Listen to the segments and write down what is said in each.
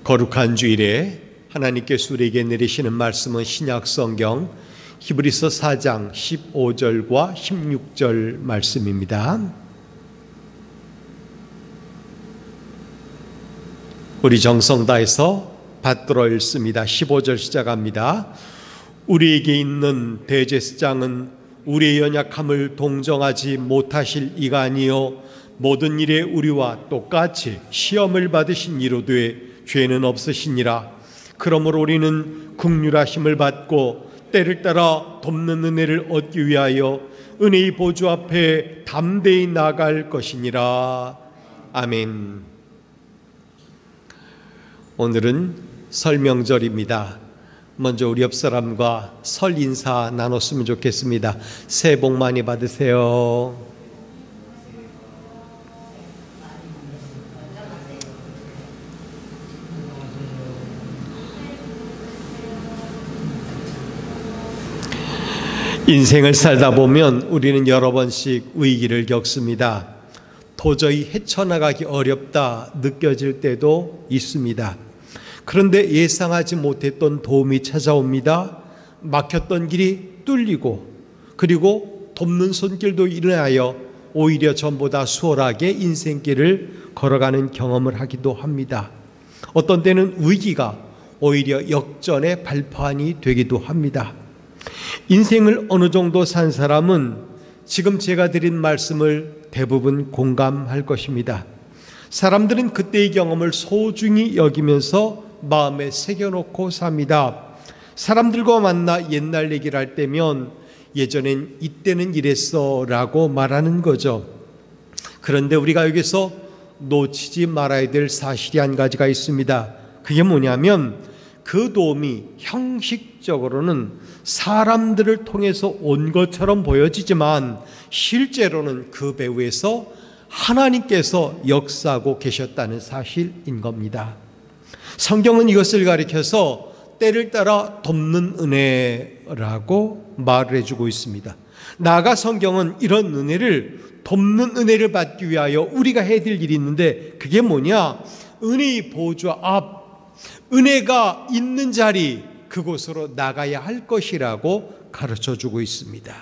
거룩한 주일에 하나님께서 우리에게 내리시는 말씀은 신약성경 히브리서 4장 15절과 16절 말씀입니다. 우리 정성 다해서 받들어 읽습니다. 15절 시작합니다. 우리에게 있는 대제사장은 우리의 연약함을 동정하지 못하실 이가 아니요 모든 일에 우리와 똑같이 시험을 받으신 이로되 죄는 없으시니라. 그러므로 우리는 긍휼하심을 받고 때를 따라 돕는 은혜를 얻기 위하여 은혜의 보좌 앞에 담대히 나아갈 것이니라. 아멘. 오늘은 설 명절입니다. 먼저 우리 옆 사람과 설 인사 나눴으면 좋겠습니다. 새해 복 많이 받으세요. 인생을 살다 보면 우리는 여러 번씩 위기를 겪습니다. 도저히 헤쳐나가기 어렵다 느껴질 때도 있습니다. 그런데 예상하지 못했던 도움이 찾아옵니다. 막혔던 길이 뚫리고 그리고 돕는 손길도 일어나여 오히려 전보다 수월하게 인생길을 걸어가는 경험을 하기도 합니다. 어떤 때는 위기가 오히려 역전의 발판이 되기도 합니다. 인생을 어느 정도 산 사람은 지금 제가 드린 말씀을 대부분 공감할 것입니다. 사람들은 그때의 경험을 소중히 여기면서 마음에 새겨놓고 삽니다. 사람들과 만나 옛날 얘기를 할 때면 예전엔 이때는 이랬어 라고 말하는 거죠. 그런데 우리가 여기서 놓치지 말아야 될 사실이 한 가지가 있습니다. 그게 뭐냐면 그 도움이 형식적으로는 사람들을 통해서 온 것처럼 보여지지만 실제로는 그 배후에서 하나님께서 역사하고 계셨다는 사실인 겁니다. 성경은 이것을 가리켜서 때를 따라 돕는 은혜라고 말을 해주고 있습니다. 나아가 성경은 이런 은혜를 돕는 은혜를 받기 위하여 우리가 해야 될 일이 있는데 그게 뭐냐? 은혜의 보좌 앞 은혜가 있는 자리 그곳으로 나가야 할 것이라고 가르쳐주고 있습니다.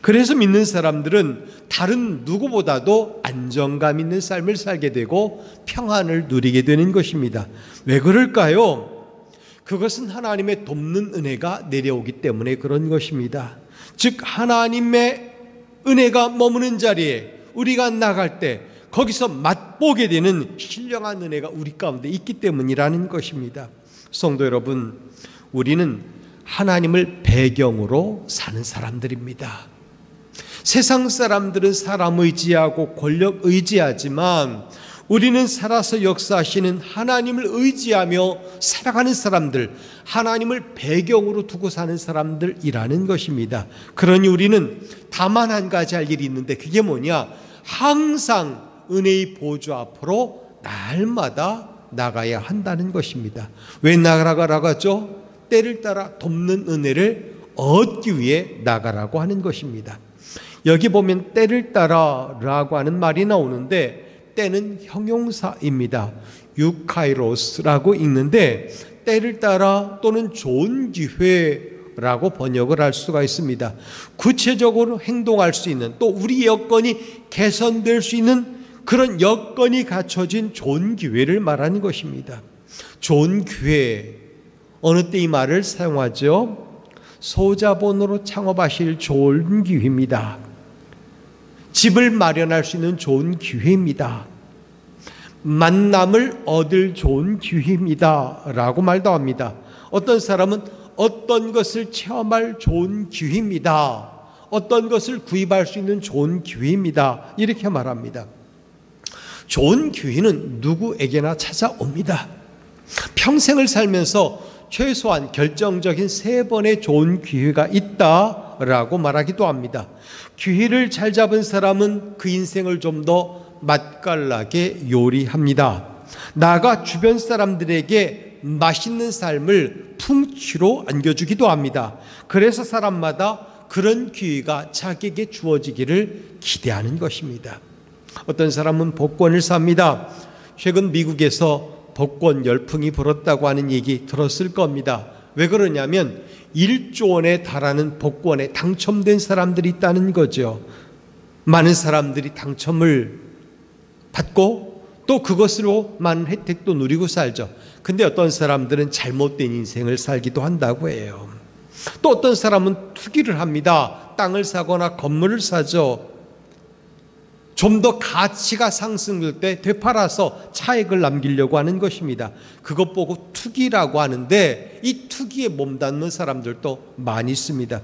그래서 믿는 사람들은 다른 누구보다도 안정감 있는 삶을 살게 되고 평안을 누리게 되는 것입니다. 왜 그럴까요? 그것은 하나님의 돕는 은혜가 내려오기 때문에 그런 것입니다. 즉 하나님의 은혜가 머무는 자리에 우리가 나갈 때 거기서 맛보게 되는 신령한 은혜가 우리 가운데 있기 때문이라는 것입니다. 성도 여러분, 우리는 하나님을 배경으로 사는 사람들입니다. 세상 사람들은 사람 의지하고 권력 의지하지만 우리는 살아서 역사하시는 하나님을 의지하며 살아가는 사람들, 하나님을 배경으로 두고 사는 사람들이라는 것입니다. 그러니 우리는 다만 한 가지 할 일이 있는데 그게 뭐냐? 항상 은혜의 보좌 앞으로 날마다 나가야 한다는 것입니다. 왜 나가라고 하죠? 때를 따라 돕는 은혜를 얻기 위해 나가라고 하는 것입니다. 여기 보면 때를 따라라고 하는 말이 나오는데 때는 형용사입니다. 유카이로스라고 읽는데 때를 따라 또는 좋은 기회라고 번역을 할 수가 있습니다. 구체적으로 행동할 수 있는 또 우리 여건이 개선될 수 있는 그런 여건이 갖춰진 좋은 기회를 말하는 것입니다. 좋은 기회, 어느 때 이 말을 사용하죠? 소자본으로 창업하실 좋은 기회입니다. 집을 마련할 수 있는 좋은 기회입니다. 만남을 얻을 좋은 기회입니다 라고 말도 합니다. 어떤 사람은 어떤 것을 체험할 좋은 기회입니다. 어떤 것을 구입할 수 있는 좋은 기회입니다. 이렇게 말합니다. 좋은 기회는 누구에게나 찾아옵니다. 평생을 살면서 최소한 결정적인 3번의 좋은 기회가 있다라고 말하기도 합니다. 기회를 잘 잡은 사람은 그 인생을 좀 더 맛깔나게 요리합니다. 나아가 주변 사람들에게 맛있는 삶을 풍취로 안겨주기도 합니다. 그래서 사람마다 그런 기회가 자기에게 주어지기를 기대하는 것입니다. 어떤 사람은 복권을 삽니다. 최근 미국에서 복권 열풍이 불었다고 하는 얘기 들었을 겁니다. 왜 그러냐면 1조 원에 달하는 복권에 당첨된 사람들이 있다는 거죠. 많은 사람들이 당첨을 받고 또 그것으로 많은 혜택도 누리고 살죠. 근데 어떤 사람들은 잘못된 인생을 살기도 한다고 해요. 또 어떤 사람은 투기를 합니다. 땅을 사거나 건물을 사죠. 좀 더 가치가 상승될 때 되팔아서 차익을 남기려고 하는 것입니다. 그것 보고 투기라고 하는데 이 투기에 몸담는 사람들도 많이 있습니다.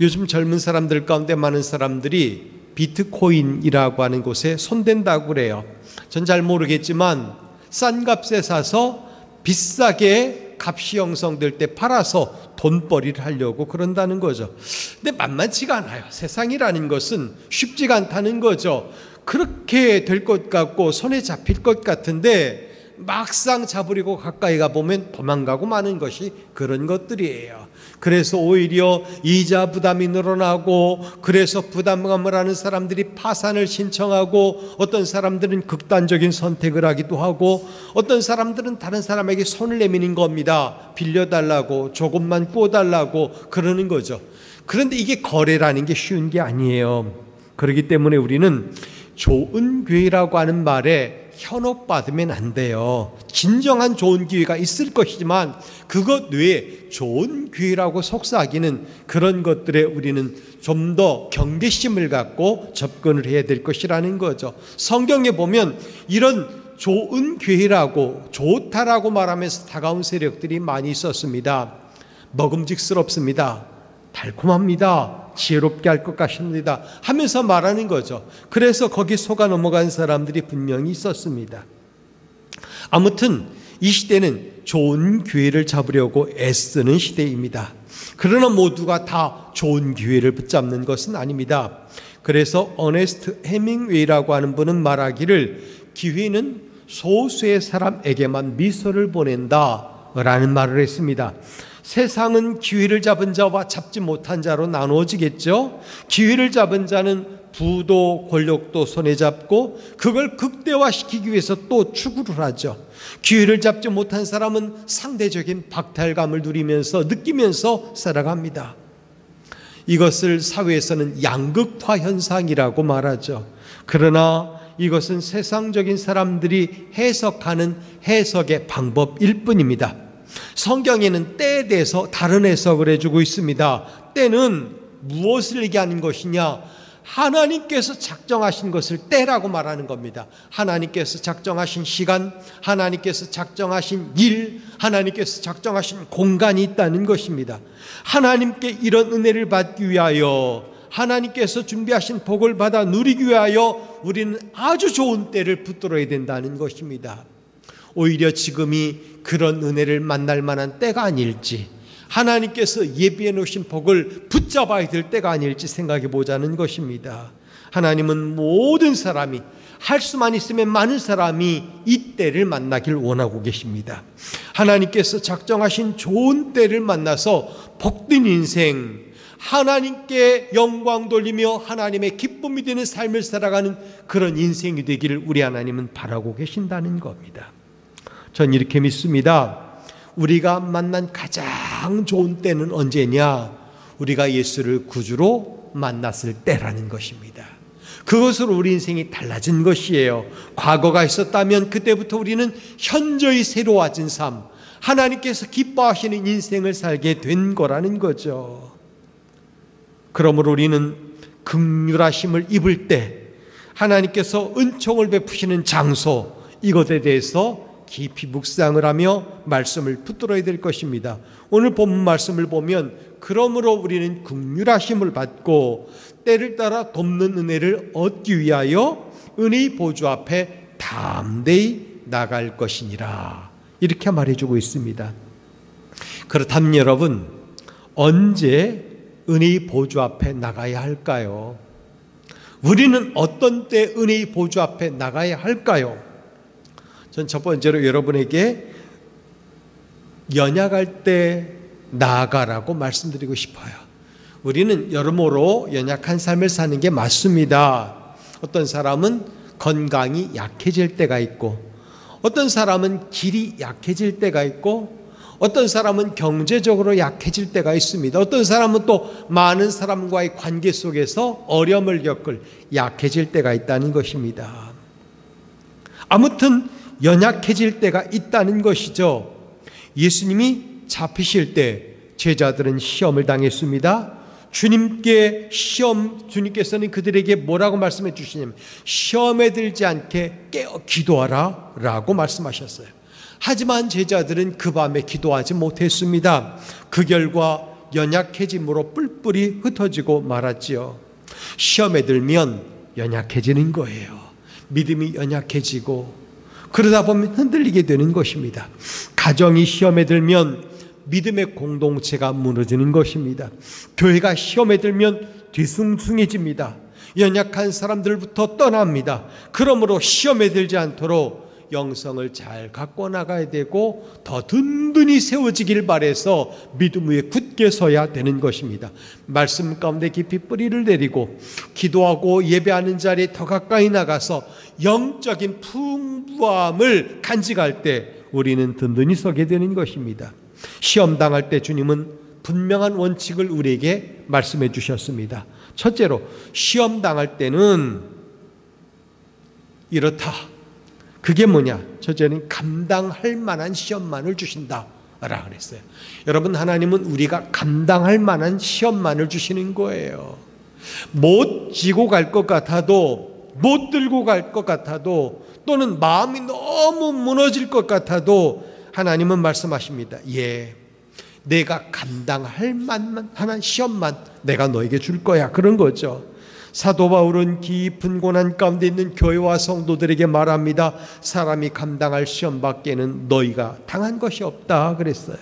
요즘 젊은 사람들 가운데 많은 사람들이 비트코인이라고 하는 곳에 손댄다고 그래요. 전 잘 모르겠지만 싼 값에 사서 비싸게 값이 형성될 때 팔아서 돈벌이를 하려고 그런다는 거죠. 근데 만만치가 않아요. 세상이라는 것은 쉽지가 않다는 거죠. 그렇게 될 것 같고 손에 잡힐 것 같은데 막상 잡으려고 가까이 가보면 도망가고 마는 것이 그런 것들이에요. 그래서 오히려 이자 부담이 늘어나고, 그래서 부담감을 하는 사람들이 파산을 신청하고, 어떤 사람들은 극단적인 선택을 하기도 하고, 어떤 사람들은 다른 사람에게 손을 내미는 겁니다. 빌려달라고, 조금만 꿔달라고 그러는 거죠. 그런데 이게 거래라는 게 쉬운 게 아니에요. 그렇기 때문에 우리는 좋은 기회라고 하는 말에 현혹받으면 안 돼요. 진정한 좋은 기회가 있을 것이지만 그것 외에 좋은 기회라고 속삭이는 그런 것들에 우리는 좀 더 경계심을 갖고 접근을 해야 될 것이라는 거죠. 성경에 보면 이런 좋은 기회라고, 좋다라고 말하면서 다가온 세력들이 많이 있었습니다. 먹음직스럽습니다. 달콤합니다. 지혜롭게 할 것 같습니다. 하면서 말하는 거죠. 그래서 거기 속아 넘어간 사람들이 분명히 있었습니다. 아무튼 이 시대는 좋은 기회를 잡으려고 애쓰는 시대입니다. 그러나 모두가 다 좋은 기회를 붙잡는 것은 아닙니다. 그래서 어네스트 해밍웨이라고 하는 분은 말하기를 기회는 소수의 사람에게만 미소를 보낸다라는 말을 했습니다. 세상은 기회를 잡은 자와 잡지 못한 자로 나누어지겠죠. 기회를 잡은 자는 부도 권력도 손에 잡고 그걸 극대화시키기 위해서 또 추구를 하죠. 기회를 잡지 못한 사람은 상대적인 박탈감을 누리면서 느끼면서 살아갑니다. 이것을 사회에서는 양극화 현상이라고 말하죠. 그러나 이것은 세상적인 사람들이 해석하는 해석의 방법일 뿐입니다. 성경에는 때에 대해서 다른 해석을 해주고 있습니다. 때는 무엇을 얘기하는 것이냐? 하나님께서 작정하신 것을 때라고 말하는 겁니다. 하나님께서 작정하신 시간, 하나님께서 작정하신 일, 하나님께서 작정하신 공간이 있다는 것입니다. 하나님께 이런 은혜를 받기 위하여, 하나님께서 준비하신 복을 받아 누리기 위하여 우리는 아주 좋은 때를 붙들어야 된다는 것입니다. 오히려 지금이 그런 은혜를 만날 만한 때가 아닐지, 하나님께서 예비해 놓으신 복을 붙잡아야 될 때가 아닐지 생각해 보자는 것입니다. 하나님은 모든 사람이, 할 수만 있으면 많은 사람이 이 때를 만나길 원하고 계십니다. 하나님께서 작정하신 좋은 때를 만나서 복된 인생, 하나님께 영광 돌리며 하나님의 기쁨이 되는 삶을 살아가는 그런 인생이 되기를 우리 하나님은 바라고 계신다는 겁니다. 전 이렇게 믿습니다. 우리가 만난 가장 좋은 때는 언제냐? 우리가 예수를 구주로 만났을 때라는 것입니다. 그것으로 우리 인생이 달라진 것이에요. 과거가 있었다면 그때부터 우리는 현저히 새로워진 삶, 하나님께서 기뻐하시는 인생을 살게 된 거라는 거죠. 그러므로 우리는 긍휼하심을 입을 때, 하나님께서 은총을 베푸시는 장소, 이것에 대해서 깊이 묵상을 하며 말씀을 붙들어야 될 것입니다. 오늘 본문 말씀을 보면 그러므로 우리는 긍휼하심을 받고 때를 따라 돕는 은혜를 얻기 위하여 은혜의 보좌 앞에 담대히 나갈 것이니라, 이렇게 말해주고 있습니다. 그렇다면 여러분, 언제 은혜의 보좌 앞에 나가야 할까요? 우리는 어떤 때 은혜의 보좌 앞에 나가야 할까요? 전 첫 번째로 여러분에게 연약할 때 나아가라고 말씀드리고 싶어요. 우리는 여러모로 연약한 삶을 사는 게 맞습니다. 어떤 사람은 건강이 약해질 때가 있고, 어떤 사람은 길이 약해질 때가 있고 어떤 사람은 경제적으로 약해질 때가 있습니다. 어떤 사람은 또 많은 사람과의 관계 속에서 어려움을 겪을 약해질 때가 있다는 것입니다. 아무튼 연약해질 때가 있다는 것이죠. 예수님이 잡히실 때 제자들은 시험을 당했습니다. 주님께서는 그들에게 뭐라고 말씀해 주시냐면 시험에 들지 않게 깨어 기도하라 라고 말씀하셨어요. 하지만 제자들은 그 밤에 기도하지 못했습니다. 그 결과 연약해짐으로 뿔뿔이 흩어지고 말았지요. 시험에 들면 연약해지는 거예요. 믿음이 연약해지고 그러다 보면 흔들리게 되는 것입니다. 가정이 시험에 들면 믿음의 공동체가 무너지는 것입니다. 교회가 시험에 들면 뒤숭숭해집니다. 연약한 사람들부터 떠납니다. 그러므로 시험에 들지 않도록 영성을 잘 갖고 나가야 되고 더 든든히 세워지길 바라서 믿음 위에 굳게 서야 되는 것입니다. 말씀 가운데 깊이 뿌리를 내리고 기도하고 예배하는 자리에 더 가까이 나가서 영적인 풍부함을 간직할 때 우리는 든든히 서게 되는 것입니다. 시험 당할 때 주님은 분명한 원칙을 우리에게 말씀해 주셨습니다. 첫째로 시험 당할 때는 이렇다. 그게 뭐냐? 첫째는 감당할 만한 시험만을 주신다 라 그랬어요. 여러분, 하나님은 우리가 감당할 만한 시험만을 주시는 거예요. 못 지고 갈 것 같아도, 못 들고 갈 것 같아도, 또는 마음이 너무 무너질 것 같아도 하나님은 말씀하십니다. 예, 내가 감당할 만한 시험만 내가 너에게 줄 거야. 그런 거죠. 사도 바울은 깊은 고난 가운데 있는 교회와 성도들에게 말합니다. 사람이 감당할 시험 밖에는 너희가 당한 것이 없다 그랬어요.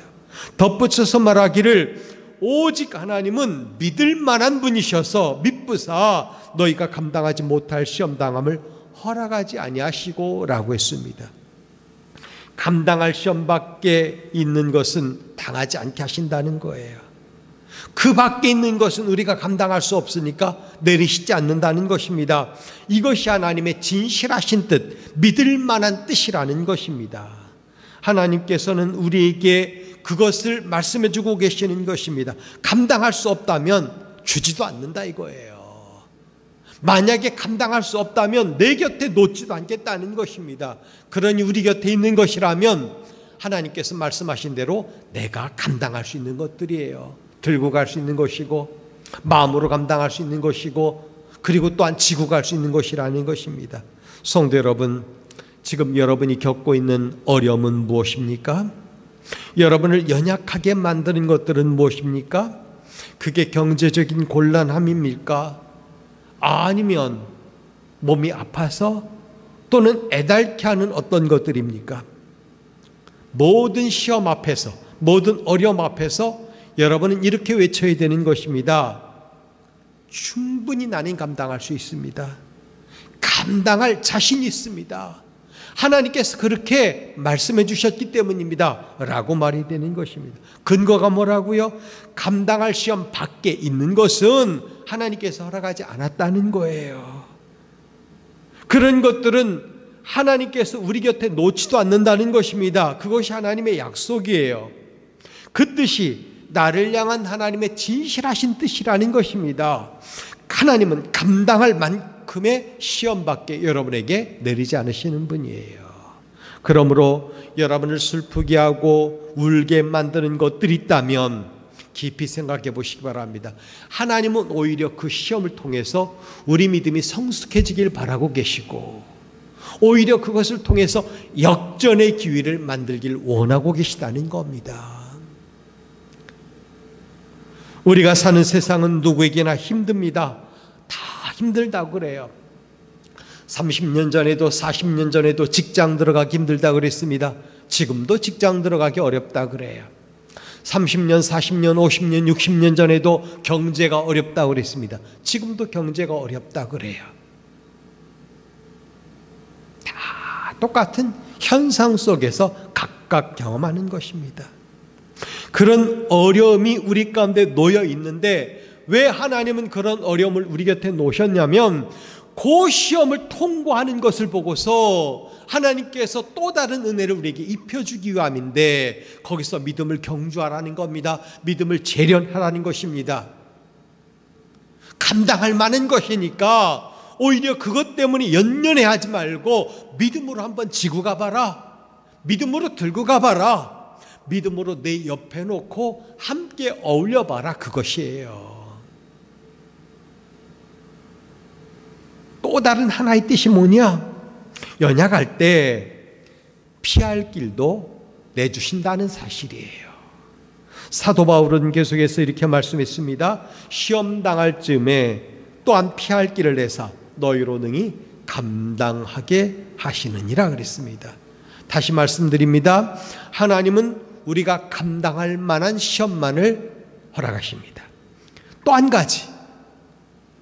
덧붙여서 말하기를 오직 하나님은 믿을 만한 분이셔서 믿부사 너희가 감당하지 못할 시험 당함을 허락하지 아니하시고 라고 했습니다. 감당할 시험 밖에 있는 것은 당하지 않게 하신다는 거예요. 그 밖에 있는 것은 우리가 감당할 수 없으니까 내리시지 않는다는 것입니다. 이것이 하나님의 진실하신 뜻, 믿을 만한 뜻이라는 것입니다. 하나님께서는 우리에게 그것을 말씀해 주고 계시는 것입니다. 감당할 수 없다면 주지도 않는다 이거예요. 만약에 감당할 수 없다면 내 곁에 놓지도 않겠다는 것입니다. 그러니 우리 곁에 있는 것이라면 하나님께서 말씀하신 대로 내가 감당할 수 있는 것들이에요. 들고 갈 수 있는 것이고 마음으로 감당할 수 있는 것이고 그리고 또한 지고 갈 수 있는 것이라는 것입니다. 성도 여러분, 지금 여러분이 겪고 있는 어려움은 무엇입니까? 여러분을 연약하게 만드는 것들은 무엇입니까? 그게 경제적인 곤란함입니까? 아니면 몸이 아파서 또는 애달게 하는 어떤 것들입니까? 모든 시험 앞에서, 모든 어려움 앞에서 여러분은 이렇게 외쳐야 되는 것입니다. 충분히 나는 감당할 수 있습니다. 감당할 자신이 있습니다. 하나님께서 그렇게 말씀해 주셨기 때문입니다 라고 말이 되는 것입니다. 근거가 뭐라고요? 감당할 시험 밖에 있는 것은 하나님께서 허락하지 않았다는 거예요. 그런 것들은 하나님께서 우리 곁에 놓지도 않는다는 것입니다. 그것이 하나님의 약속이에요. 그 뜻이 나를 향한 하나님의 진실하신 뜻이라는 것입니다. 하나님은 감당할 만큼의 시험밖에 여러분에게 내리지 않으시는 분이에요. 그러므로 여러분을 슬프게 하고 울게 만드는 것들이 있다면 깊이 생각해 보시기 바랍니다. 하나님은 오히려 그 시험을 통해서 우리 믿음이 성숙해지길 바라고 계시고 오히려 그것을 통해서 역전의 기회를 만들길 원하고 계시다는 겁니다. 우리가 사는 세상은 누구에게나 힘듭니다. 다 힘들다고 그래요. 30년 전에도 40년 전에도 직장 들어가기 힘들다고 그랬습니다. 지금도 직장 들어가기 어렵다 그래요. 30년, 40년, 50년, 60년 전에도 경제가 어렵다고 그랬습니다. 지금도 경제가 어렵다 그래요. 다 똑같은 현상 속에서 각각 경험하는 것입니다. 그런 어려움이 우리 가운데 놓여 있는데 왜 하나님은 그런 어려움을 우리 곁에 놓으셨냐면 그 시험을 통과하는 것을 보고서 하나님께서 또 다른 은혜를 우리에게 입혀주기 위함인데, 거기서 믿음을 경주하라는 겁니다. 믿음을 재련하라는 것입니다. 감당할 만한 것이니까 오히려 그것 때문에 연연해하지 말고 믿음으로 한번 지고 가봐라. 믿음으로 들고 가봐라. 믿음으로 내 옆에 놓고 함께 어울려봐라. 그것이에요. 또 다른 하나의 뜻이 뭐냐? 연약할 때 피할 길도 내주신다는 사실이에요. 사도 바울은 계속해서 이렇게 말씀했습니다. 시험 당할 즈음에 또한 피할 길을 내사 너희로 능히 감당하게 하시느니라 그랬습니다. 다시 말씀드립니다. 하나님은 우리가 감당할 만한 시험만을 허락하십니다. 또 한 가지,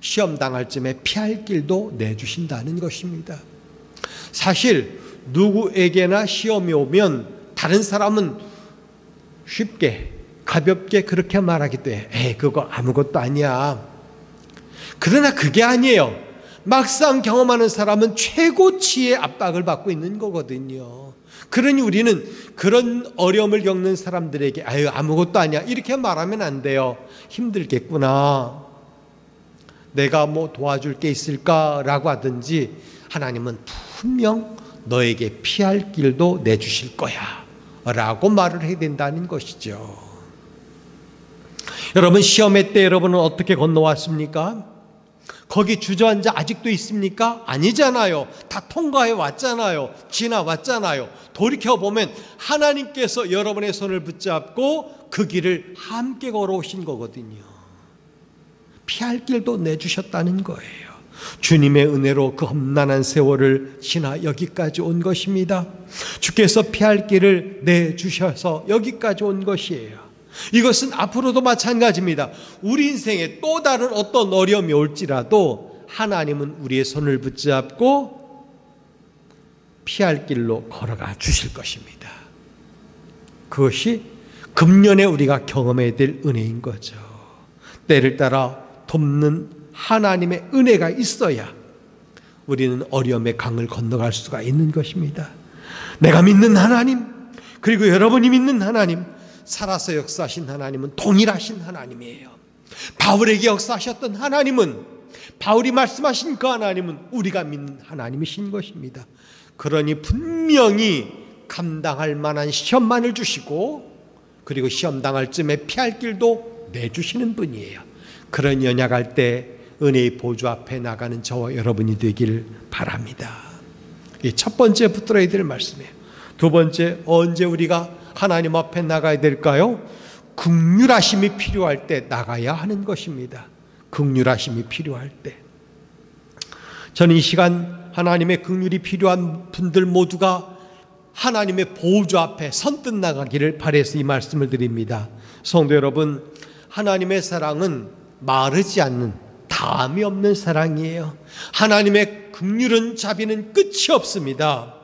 시험 당할 즈음에 피할 길도 내주신다는 것입니다. 사실 누구에게나 시험이 오면 다른 사람은 쉽게 가볍게 그렇게 말하기도 해. 에이, 그거 아무것도 아니야. 그러나 그게 아니에요. 막상 경험하는 사람은 최고치의 압박을 받고 있는 거거든요. 그러니 우리는 그런 어려움을 겪는 사람들에게 아유, 아무것도 아니야 이렇게 말하면 안 돼요. 힘들겠구나, 내가 뭐 도와줄 게 있을까라고 하든지, 하나님은 분명 너에게 피할 길도 내주실 거야 라고 말을 해야 된다는 것이죠. 여러분, 시험의 때 여러분은 어떻게 건너왔습니까? 거기 주저앉아 아직도 있습니까? 아니잖아요. 다 통과해 왔잖아요. 지나왔잖아요. 돌이켜보면 하나님께서 여러분의 손을 붙잡고 그 길을 함께 걸어오신 거거든요. 피할 길도 내주셨다는 거예요. 주님의 은혜로 그 험난한 세월을 지나 여기까지 온 것입니다. 주께서 피할 길을 내주셔서 여기까지 온 것이에요. 이것은 앞으로도 마찬가지입니다. 우리 인생에 또 다른 어떤 어려움이 올지라도 하나님은 우리의 손을 붙잡고 피할 길로 걸어가 주실 것입니다. 그것이 금년에 우리가 경험해야 될 은혜인 거죠. 때를 따라 돕는 하나님의 은혜가 있어야 우리는 어려움의 강을 건너갈 수가 있는 것입니다. 내가 믿는 하나님, 그리고 여러분이 믿는 하나님, 살아서 역사하신 하나님은 동일하신 하나님이에요. 바울에게 역사하셨던 하나님은, 바울이 말씀하신 그 하나님은 우리가 믿는 하나님이신 것입니다. 그러니 분명히 감당할 만한 시험만을 주시고, 그리고 시험 당할 쯤에 피할 길도 내주시는 분이에요. 그런 연약할 때 은혜의 보좌 앞에 나가는 저와 여러분이 되길 바랍니다. 이 첫 번째 붙들어야 될 말씀이에요. 두 번째, 언제 우리가 하나님 앞에 나가야 될까요? 긍휼하심이 필요할 때 나가야 하는 것입니다. 긍휼하심이 필요할 때. 저는 이 시간 하나님의 긍휼이 필요한 분들 모두가 하나님의 보좌 앞에 선뜻 나가기를 바라서 이 말씀을 드립니다. 성도 여러분, 하나님의 사랑은 마르지 않는, 담이 없는 사랑이에요. 하나님의 긍휼은 자비는 끝이 없습니다.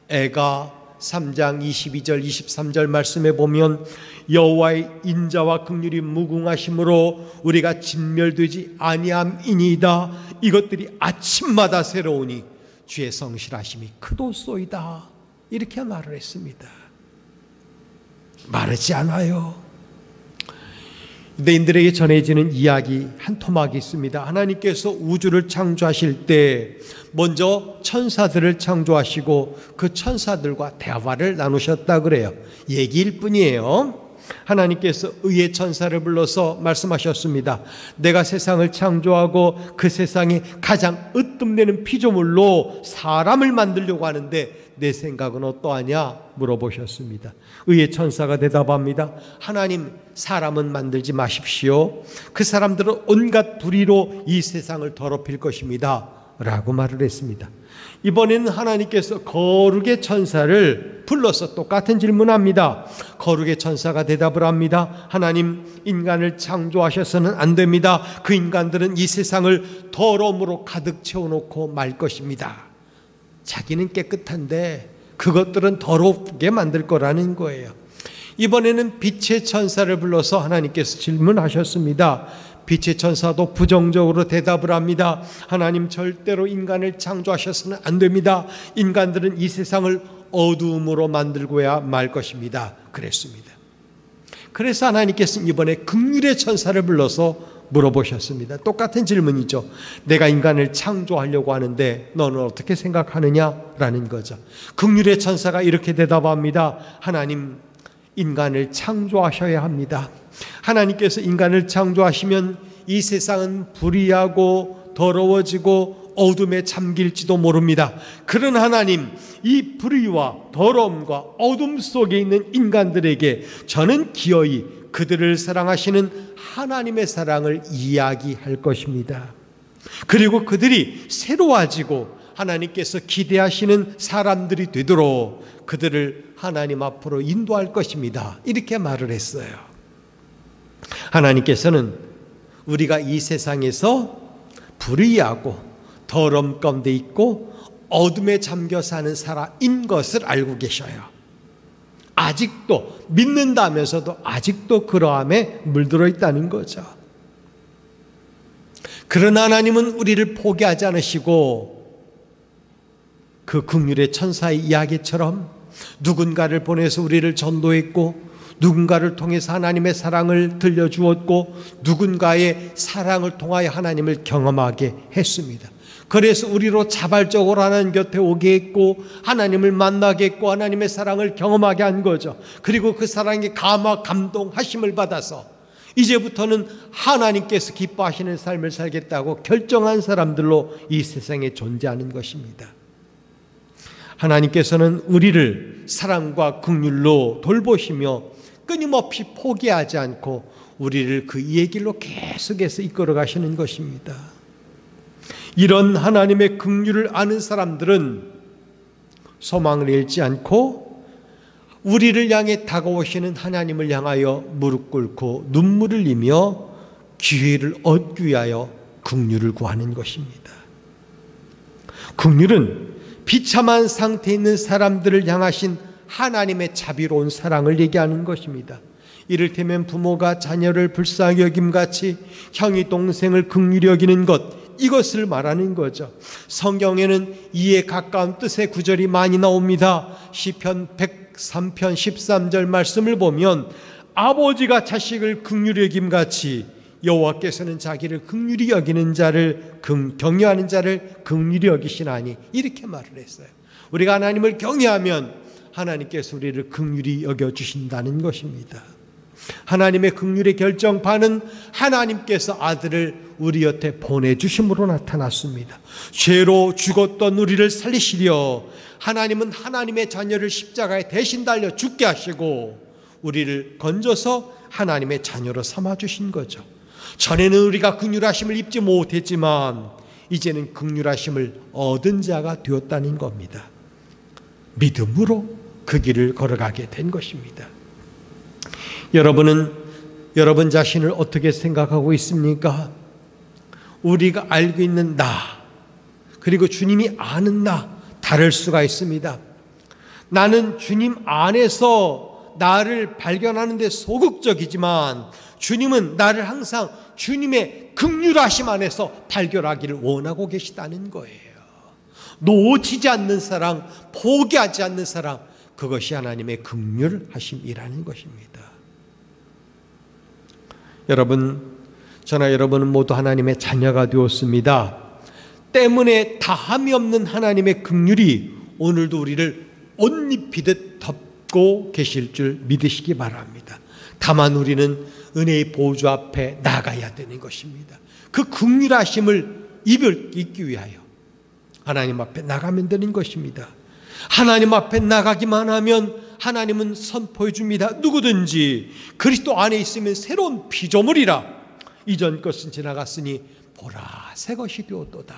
애가 3장 22절 23절 말씀에 보면 여호와의 인자와 긍휼이 무궁하심으로 우리가 진멸되지 아니함이니이다. 이것들이 아침마다 새로우니 주의 성실하심이 크도소이다. 이렇게 말을 했습니다. 마르지 않아요. 유대인들에게 전해지는 이야기 한 토막이 있습니다. 하나님께서 우주를 창조하실 때 먼저 천사들을 창조하시고 그 천사들과 대화를 나누셨다 그래요. 얘기일 뿐이에요. 하나님께서 의의 천사를 불러서 말씀하셨습니다. 내가 세상을 창조하고 그 세상에 가장 으뜸되는 피조물로 사람을 만들려고 하는데 내 생각은 어떠하냐 물어보셨습니다. 의의 천사가 대답합니다. 하나님, 사람은 만들지 마십시오. 그 사람들은 온갖 불의로 이 세상을 더럽힐 것입니다 라고 말을 했습니다. 이번에는 하나님께서 거룩의 천사를 불러서 똑같은 질문합니다. 거룩의 천사가 대답을 합니다. 하나님, 인간을 창조하셔서는 안 됩니다. 그 인간들은 이 세상을 더러움으로 가득 채워놓고 말 것입니다. 자기는 깨끗한데 그것들은 더럽게 만들 거라는 거예요. 이번에는 빛의 천사를 불러서 하나님께서 질문하셨습니다. 빛의 천사도 부정적으로 대답을 합니다. 하나님 절대로 인간을 창조하셔서는 안 됩니다. 인간들은 이 세상을 어두움으로 만들고야 말 것입니다. 그랬습니다. 그래서 하나님께서는 이번에 긍휼의 천사를 불러서 물어보셨습니다. 똑같은 질문이죠. 내가 인간을 창조하려고 하는데 너는 어떻게 생각하느냐라는 거죠. 긍휼의 천사가 이렇게 대답합니다. 하나님, 인간을 창조하셔야 합니다. 하나님께서 인간을 창조하시면 이 세상은 불의하고 더러워지고 어둠에 잠길지도 모릅니다. 그런 하나님, 이 불의와 더러움과 어둠 속에 있는 인간들에게 저는 기어이 그들을 사랑하시는 하나님의 사랑을 이야기할 것입니다. 그리고 그들이 새로워지고 하나님께서 기대하시는 사람들이 되도록 그들을 하나님 앞으로 인도할 것입니다. 이렇게 말을 했어요. 하나님께서는 우리가 이 세상에서 불의하고 더러움 가운데 있고 어둠에 잠겨 사는 사람인 것을 알고 계셔요. 아직도 믿는다면서도 아직도 그러함에 물들어 있다는 거죠. 그러나 하나님은 우리를 포기하지 않으시고 그 긍휼의 천사의 이야기처럼 누군가를 보내서 우리를 전도했고 누군가를 통해서 하나님의 사랑을 들려주었고 누군가의 사랑을 통하여 하나님을 경험하게 했습니다. 그래서 우리로 자발적으로 하나님 곁에 오게 했고 하나님을 만나게 했고 하나님의 사랑을 경험하게 한 거죠. 그리고 그 사랑에 감동하심을 받아서 이제부터는 하나님께서 기뻐하시는 삶을 살겠다고 결정한 사람들로 이 세상에 존재하는 것입니다. 하나님께서는 우리를 사랑과 긍휼로 돌보시며 끊임없이 포기하지 않고 우리를 그 이의 길로 계속해서 이끌어 가시는 것입니다. 이런 하나님의 긍휼을 아는 사람들은 소망을 잃지 않고 우리를 향해 다가오시는 하나님을 향하여 무릎 꿇고 눈물을 흘리며 기회를 얻기 위하여 긍휼을 구하는 것입니다. 긍휼은 비참한 상태에 있는 사람들을 향하신 하나님의 자비로운 사랑을 얘기하는 것입니다. 이를테면 부모가 자녀를 불쌍히 여김같이 형이 동생을 긍휼히 여기는 것, 이것을 말하는 거죠. 성경에는 이에 가까운 뜻의 구절이 많이 나옵니다. 시편 103편 13절 말씀을 보면 아버지가 자식을 긍휼히 여김같이 여호와께서는 자기를 긍휼히 여기는 자를 경외하는 자를 긍휼히 여기시나니 이렇게 말을 했어요. 우리가 하나님을 경외하면 하나님께서 우리를 긍휼히 여겨주신다는 것입니다. 하나님의 긍휼의 결정판은 하나님께서 아들을 우리 곁에 보내주심으로 나타났습니다. 죄로 죽었던 우리를 살리시려 하나님은 하나님의 자녀를 십자가에 대신 달려 죽게 하시고 우리를 건져서 하나님의 자녀로 삼아주신 거죠. 전에는 우리가 긍휼하심을 입지 못했지만 이제는 긍휼하심을 얻은 자가 되었다는 겁니다. 믿음으로 그 길을 걸어가게 된 것입니다. 여러분은 여러분 자신을 어떻게 생각하고 있습니까? 우리가 알고 있는 나 그리고 주님이 아는 나 다를 수가 있습니다. 나는 주님 안에서 나를 발견하는 데 소극적이지만 주님은 나를 항상 주님의 긍휼하심 안에서 발견하기를 원하고 계시다는 거예요. 놓치지 않는 사랑, 포기하지 않는 사랑, 그것이 하나님의 긍휼하심이라는 것입니다. 여러분, 저나 여러분은 모두 하나님의 자녀가 되었습니다. 때문에 다함이 없는 하나님의 긍휼이 오늘도 우리를 옷 입히듯 덮고 계실 줄 믿으시기 바랍니다. 다만 우리는 은혜의 보좌 앞에 나가야 되는 것입니다. 그 긍휼하심을 입기 위하여 하나님 앞에 나가면 되는 것입니다. 하나님 앞에 나가기만 하면 하나님은 선포해 줍니다. 누구든지 그리스도 안에 있으면 새로운 피조물이라 이전 것은 지나갔으니 보라 새 것이 되었도다.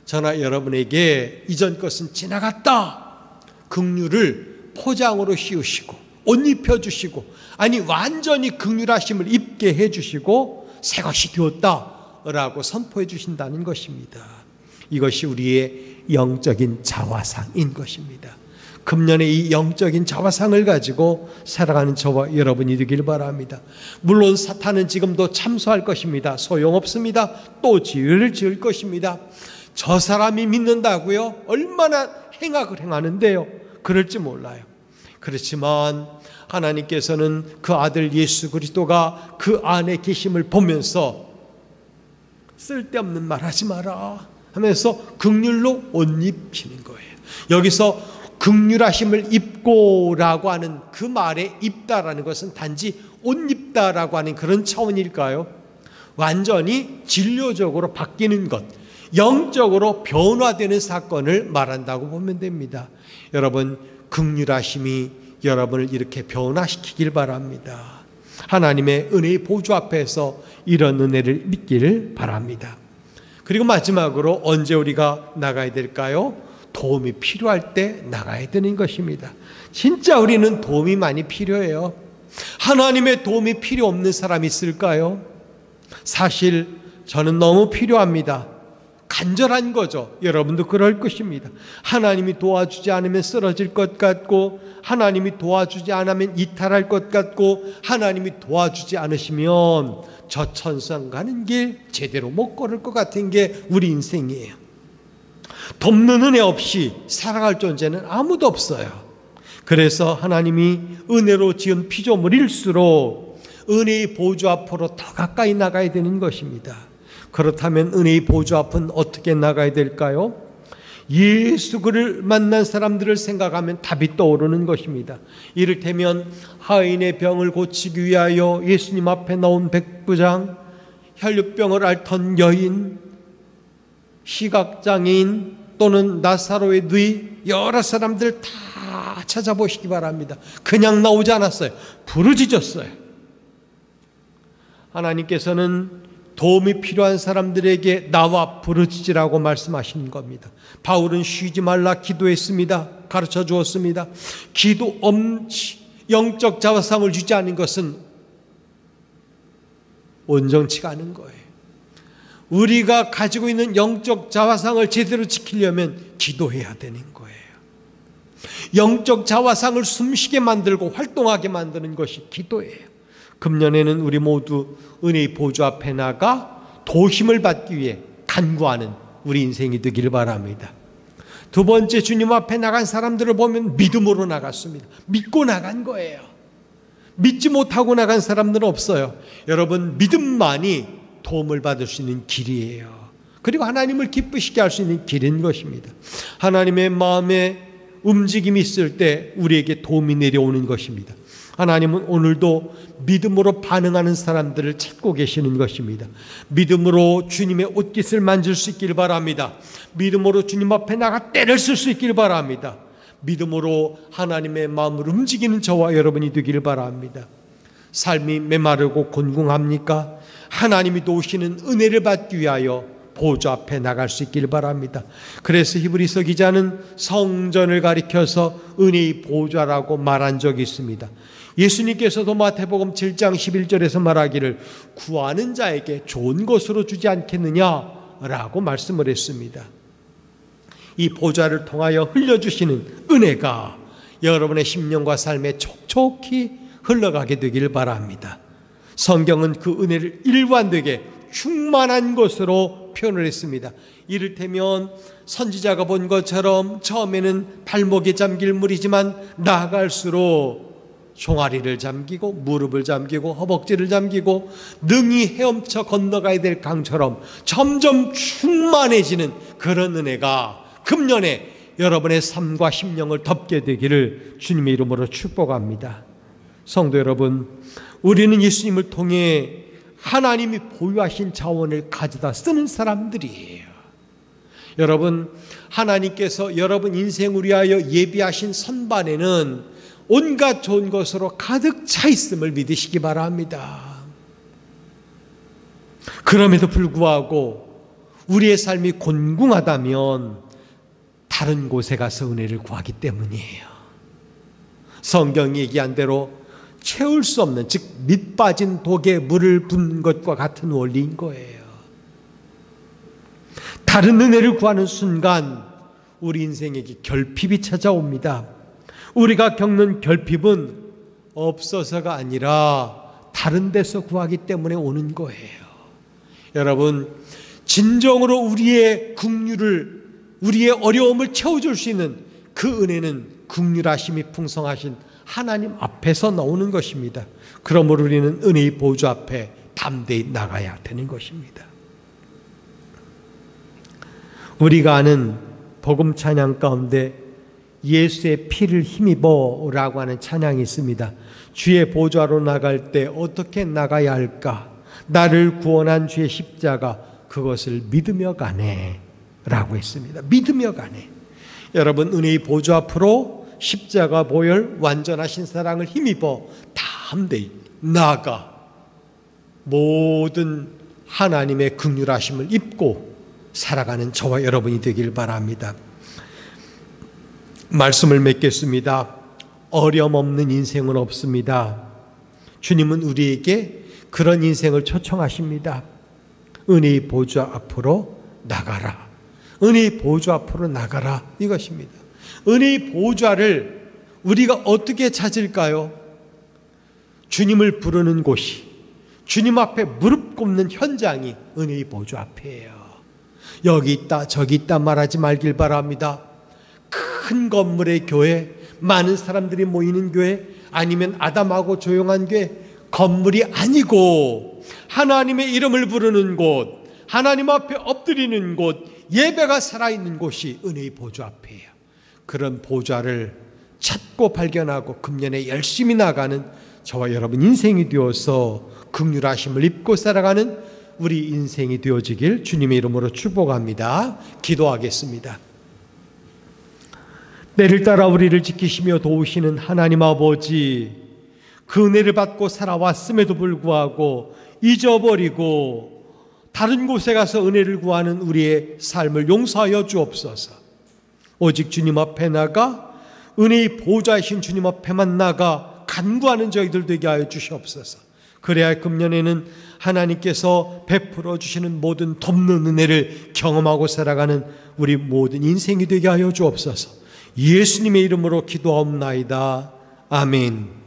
저나 여러분에게 이전 것은 지나갔다 긍휼을 포장으로 씌우시고 옷 입혀주시고 아니 완전히 긍휼하심을 입게 해주시고 새 것이 되었다라고 선포해 주신다는 것입니다. 이것이 우리의 영적인 자화상인 것입니다. 금년에 이 영적인 자화상을 가지고 살아가는 저와 여러분이 되길 바랍니다. 물론 사탄은 지금도 참소할 것입니다. 소용없습니다. 또 죄를 지을 것입니다. 저 사람이 믿는다고요? 얼마나 행악을 행하는데요? 그럴지 몰라요. 그렇지만 하나님께서는 그 아들 예수 그리스도가 그 안에 계심을 보면서 쓸데없는 말 하지 마라 하면서 긍휼로 옷 입히는 거예요. 여기서 긍휼하심을 입고라고 하는 그 말에 입다라는 것은 단지 옷 입다라고 하는 그런 차원일까요? 완전히 진료적으로 바뀌는 것, 영적으로 변화되는 사건을 말한다고 보면 됩니다. 여러분, 긍휼하심이 여러분을 이렇게 변화시키길 바랍니다. 하나님의 은혜의 보좌 앞에서 이런 은혜를 믿기를 바랍니다. 그리고 마지막으로 언제 우리가 나가야 될까요? 도움이 필요할 때 나가야 되는 것입니다. 진짜 우리는 도움이 많이 필요해요. 하나님의 도움이 필요 없는 사람이 있을까요? 사실 저는 너무 필요합니다. 간절한 거죠. 여러분도 그럴 것입니다. 하나님이 도와주지 않으면 쓰러질 것 같고, 하나님이 도와주지 않으면 이탈할 것 같고, 하나님이 도와주지 않으시면 저 천상 가는 길 제대로 못 걸을 것 같은 게 우리 인생이에요. 돕는 은혜 없이 살아갈 존재는 아무도 없어요. 그래서 하나님이 은혜로 지은 피조물일수록 은혜의 보좌 앞으로 더 가까이 나가야 되는 것입니다. 그렇다면 은혜의 보좌 앞은 어떻게 나가야 될까요? 예수를 만난 사람들을 생각하면 답이 떠오르는 것입니다. 이를테면 하인의 병을 고치기 위하여 예수님 앞에 나온 백부장, 혈류병을 앓던 여인, 시각장애인 또는 나사로의 누이, 여러 사람들 다 찾아보시기 바랍니다. 그냥 나오지 않았어요. 부르짖었어요. 하나님께서는 도움이 필요한 사람들에게 나와 부르짖으라고 말씀하시는 겁니다. 바울은 쉬지 말라 기도했습니다. 가르쳐 주었습니다. 기도 영적 자화상을 주지 않은 것은 온전치가 않은 거예요. 우리가 가지고 있는 영적 자화상을 제대로 지키려면 기도해야 되는 거예요. 영적 자화상을 숨쉬게 만들고 활동하게 만드는 것이 기도예요. 금년에는 우리 모두 은혜의 보좌 앞에 나가 도심을 받기 위해 간구하는 우리 인생이 되기를 바랍니다. 두 번째, 주님 앞에 나간 사람들을 보면 믿음으로 나갔습니다. 믿고 나간 거예요. 믿지 못하고 나간 사람들은 없어요. 여러분, 믿음만이 도움을 받을 수 있는 길이에요. 그리고 하나님을 기쁘시게 할 수 있는 길인 것입니다. 하나님의 마음에 움직임이 있을 때 우리에게 도움이 내려오는 것입니다. 하나님은 오늘도 믿음으로 반응하는 사람들을 찾고 계시는 것입니다. 믿음으로 주님의 옷깃을 만질 수 있기를 바랍니다. 믿음으로 주님 앞에 나가 때를 쓸 수 있기를 바랍니다. 믿음으로 하나님의 마음을 움직이는 저와 여러분이 되기를 바랍니다. 삶이 메마르고 곤궁합니까? 하나님이 도우시는 은혜를 받기 위하여 보좌 앞에 나갈 수 있기를 바랍니다. 그래서 히브리서 기자는 성전을 가리켜서 은혜의 보좌라고 말한 적이 있습니다. 예수님께서도 마태복음 7장 11절에서 말하기를 구하는 자에게 좋은 것으로 주지 않겠느냐라고 말씀을 했습니다. 이 보좌를 통하여 흘려주시는 은혜가 여러분의 심령과 삶에 촉촉히 흘러가게 되기를 바랍니다. 성경은 그 은혜를 일관되게 충만한 것으로 표현을 했습니다. 이를테면 선지자가 본 것처럼 처음에는 발목에 잠길 물이지만 나아갈수록 종아리를 잠기고 무릎을 잠기고 허벅지를 잠기고 능히 헤엄쳐 건너가야 될 강처럼 점점 충만해지는 그런 은혜가 금년에 여러분의 삶과 심령을 덮게 되기를 주님의 이름으로 축복합니다. 성도 여러분, 우리는 예수님을 통해 하나님이 보유하신 자원을 가져다 쓰는 사람들이에요. 여러분, 하나님께서 여러분 인생을 위하여 예비하신 선반에는 온갖 좋은 것으로 가득 차 있음을 믿으시기 바랍니다. 그럼에도 불구하고 우리의 삶이 곤궁하다면 다른 곳에 가서 은혜를 구하기 때문이에요. 성경이 얘기한 대로 채울 수 없는, 즉 밑 빠진 독에 물을 붓는 것과 같은 원리인 거예요. 다른 은혜를 구하는 순간 우리 인생에게 결핍이 찾아옵니다. 우리가 겪는 결핍은 없어서가 아니라 다른 데서 구하기 때문에 오는 거예요. 여러분, 진정으로 우리의 긍휼을, 우리의 어려움을 채워줄 수 있는 그 은혜는 긍휼하심이 풍성하신 하나님 앞에서 나오는 것입니다. 그러므로 우리는 은혜의 보좌 앞에 담대히 나가야 되는 것입니다. 우리가 아는 복음 찬양 가운데 예수의 피를 힘입어 라고 하는 찬양이 있습니다. 주의 보좌로 나갈 때 어떻게 나가야 할까? 나를 구원한 주의 십자가, 그것을 믿으며 가네 라고 했습니다. 믿으며 가네. 여러분, 은혜의 보좌 앞으로 십자가 보혈 완전하신 사랑을 힘입어 담대히 나아가 모든 하나님의 긍휼하심을 입고 살아가는 저와 여러분이 되길 바랍니다. 말씀을 맺겠습니다. 어려움 없는 인생은 없습니다. 주님은 우리에게 그런 인생을 초청하십니다. 은혜의 보좌 앞으로 나가라. 은혜의 보좌 앞으로 나가라. 이것입니다. 은혜의 보좌를 우리가 어떻게 찾을까요? 주님을 부르는 곳이, 주님 앞에 무릎 꿇는 현장이 은혜의 보좌 앞이에요. 여기 있다 저기 있다 말하지 말길 바랍니다. 큰 건물의 교회, 많은 사람들이 모이는 교회, 아니면 아담하고 조용한 교회, 건물이 아니고 하나님의 이름을 부르는 곳, 하나님 앞에 엎드리는 곳, 예배가 살아있는 곳이 은혜의 보좌 앞이에요. 그런 보좌를 찾고 발견하고 금년에 열심히 나가는 저와 여러분 인생이 되어서 긍휼하심을 입고 살아가는 우리 인생이 되어지길 주님의 이름으로 축복합니다. 기도하겠습니다. 때를 따라 우리를 지키시며 도우시는 하나님 아버지, 그 은혜를 받고 살아왔음에도 불구하고 잊어버리고 다른 곳에 가서 은혜를 구하는 우리의 삶을 용서하여 주옵소서. 오직 주님 앞에 나가 은혜의 보좌이신 주님 앞에만 나가 간구하는 저희들 되게 하여 주시옵소서. 그래야 금년에는 하나님께서 베풀어 주시는 모든 돕는 은혜를 경험하고 살아가는 우리 모든 인생이 되게 하여 주옵소서. 예수님의 이름으로 기도하옵나이다. 아멘.